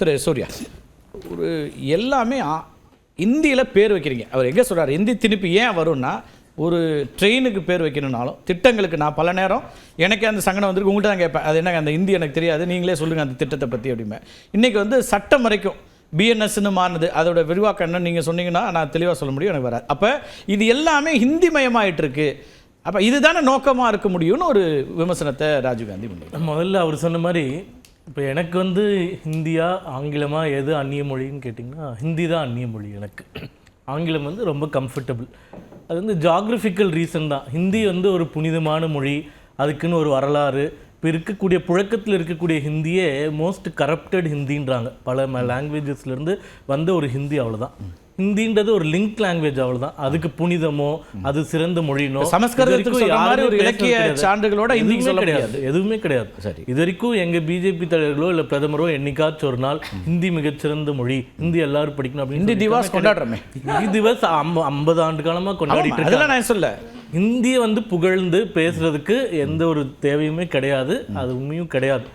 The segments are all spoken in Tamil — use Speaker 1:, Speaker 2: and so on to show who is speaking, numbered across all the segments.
Speaker 1: திரு சூர்யா, ஒரு எல்லாமே இந்தியில் பேர் வைக்கிறீங்க. அவர் எங்கே சொல்கிறார், இந்தி திணிப்பு ஏன் வரும்னா, ஒரு ட்ரெயினுக்கு பேர் வைக்கணும்னாலும் திட்டங்களுக்கு நான் பல நேரம் எனக்கு அந்த சங்கடம் வந்துருக்கு, உங்கள்கிட்ட தான் கேட்பேன், அது என்ன அந்த இந்தி எனக்கு தெரியாது, நீங்களே சொல்லுங்கள் அந்த திட்டத்தை பற்றி அப்படிமே. இன்றைக்கி வந்து சட்டம் வரைக்கும் பிஎன்எஸ்ன்னு மாறினது, அதோட விரிவாக்கம் என்னன்னு நீங்கள் சொன்னீங்கன்னா நான் தெளிவாக சொல்ல முடியும், எனக்கு வராது. அப்போ இது எல்லாமே ஹிந்தி மயமாயிட்டிருக்கு. அப்போ இதுதானே நோக்கமாக இருக்க முடியும்னு ஒரு விமர்சனத்தை ராஜீவ்காந்தி பண்ணி.
Speaker 2: முதல்ல அவர் சொன்ன மாதிரி இப்போ எனக்கு வந்து ஹிந்தியா ஆங்கிலமா எது அந்நிய மொழின்னு கேட்டிங்கன்னா ஹிந்தி தான் அந்நிய மொழி. எனக்கு ஆங்கிலம் வந்து ரொம்ப கம்ஃபர்டபுள். அது வந்து ஜாகிரபிக்கல் ரீசன் தான். ஹிந்தி வந்து ஒரு புனிதமான மொழி, அதுக்குன்னு ஒரு வரலாறு. இப்போ இருக்கக்கூடிய புழக்கத்தில் இருக்கக்கூடிய ஹிந்தியே மோஸ்ட் கரப்டட் ஹிந்தின்றாங்க. பல லாங்குவேஜஸ்லேருந்து வந்த ஒரு ஹிந்தி, அவ்வளோதான். ஹிந்தின்றது ஒரு லிங்க் லாங்குவேஜ், அவ்வளோதான். அதுக்கு புனிதமோ அது சிறந்த மொழினோ
Speaker 1: சமஸ்கிருதத்துக்கு இலக்கிய சான்றுகளோட
Speaker 2: கிடையாது, எதுவுமே கிடையாது. சரி, இது வரைக்கும் எங்கள் பிஜேபி தலைவர்களோ இல்லை பிரதமரோ என்னைக்காச்சும் ஒரு நாள் ஹிந்தி மிகச்சிறந்த மொழி, ஹிந்தி எல்லாரும் படிக்கணும் அப்படின்னு
Speaker 1: ஹிந்தி திவாஸ் கொண்டாடுறோமே.
Speaker 2: ஹிந்தி திவாஸ் 50 ஆண்டு காலமாக கொண்டாடிட்டு
Speaker 1: நான் சொல்ல.
Speaker 2: ஹிந்தியை வந்து புகழ்ந்து பேசுறதுக்கு எந்த ஒரு தேவையுமே கிடையாது, அது உண்மையும் கிடையாது.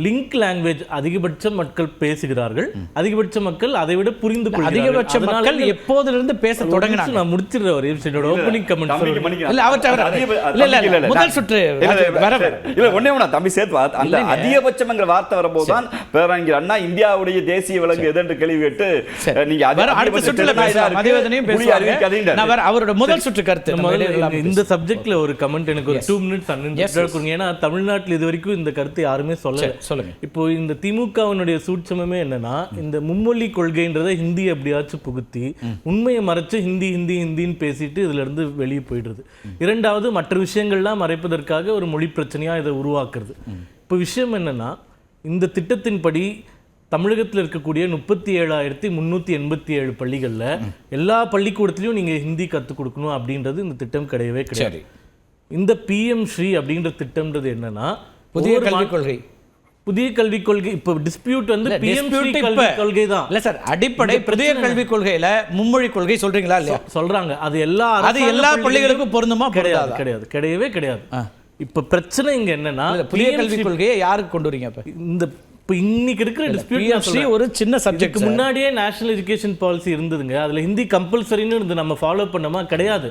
Speaker 2: லிங்க் லாங்குவேஜ் அதிகபட்ச மக்கள் பேசுகிறார்கள், அதிகபட்ச மக்கள் அதை விட புரிந்து கொள்கிறார்கள்.
Speaker 1: அதிகபட்ச மக்கள் எப்போதிலிருந்து பேச தொடங்கினாங்க.
Speaker 2: நான் முடிச்சிடுறேன் ஒரு என்னோட ஓப்பனிங் கமெண்ட்.
Speaker 1: முதல் சுற்று
Speaker 3: தம்பி சேர்த்து அந்த அதிகபட்சம் என்ற வார்த்தை வரும்போது தான் பேரறிஞர் அண்ணா இந்தியாவுடைய தேசிய விலங்கு எது என்று கேள்வி கேட்டு நீங்க
Speaker 1: அடுத்த சுற்றுல அவரோட முதல் சுற்று கருத்து.
Speaker 2: இந்த சப்ஜெக்ட்ல ஒரு கமெண்ட் எனக்கு ஒரு 2 மினிட்ஸ் கொடுங்க. ஏன்னா தமிழ்நாட்டில் இது வரைக்கும் இந்த கருத்து யாருமே சொல்லுங்க. இப்போ இந்த திமுகவினுடைய சூட்சமே என்னன்னா, இந்த மும்மொழி கொள்கைன்றதை ஹிந்தி எப்படியாச்சும் புகுத்தி உண்மையை மறைச்சு ஹிந்தி ஹிந்தி ஹிந்தின்னு பேசிட்டு இதுல இருந்து வெளியே போயிடுறது. இரண்டாவது, மற்ற விஷயங்கள்லாம் மறைப்பதற்காக ஒரு மொழி பிரச்சனையா இதை உருவாக்குறது. இப்போ விஷயம் என்னன்னா, இந்த திட்டத்தின்படி தமிழகத்தில் இருக்கக்கூடிய 37,387 பள்ளிகளில் எல்லா பள்ளிக்கூடத்துலையும் நீங்கள் ஹிந்தி கற்றுக் கொடுக்கணும் அப்படின்றது இந்த திட்டம் கிடையவே கிடையாது. இந்த பிஎம் ஸ்ரீ அப்படின்ற திட்டம்ன்றது என்னன்னா, புதிய கல்விக் கொள்கை. புதிய கல்விக் கொள்கை இப்போ டிஸ்பியூட் வந்து பிஎம் ஸ்ரீ கல்விக் கொள்கை தான்.
Speaker 1: இல்ல சார், அடிப்படை புதிய கல்விக் கொள்கையில மும்மொழி கொள்கை சொல்றீங்களா இல்லையா?
Speaker 2: சொல்றாங்க. அது
Speaker 1: எல்லா பள்ளிகளுக்கும் பொருந்துமா?
Speaker 2: கிடையாது, கிடையாது, கிடையவே கிடையாது. இப்ப பிரச்சனை இங்க என்னன்னா,
Speaker 1: புதிய கல்விக் கொள்கையை யாருக்கு கொண்டு வரீங்க? இப்ப
Speaker 2: இந்த இன்னைக்கு இருக்கிற டிஸ்பியூட்
Speaker 1: ஒரு சின்ன சப்ஜெக்ட்.
Speaker 2: முன்னாடியே நேஷனல் எஜுகேஷன் பாலிசி இருந்ததுங்க, அதுல ஹிந்தி கம்பல்சரின்னு இருந்து நம்ம ஃபாலோ பண்ணோமா? கிடையாது.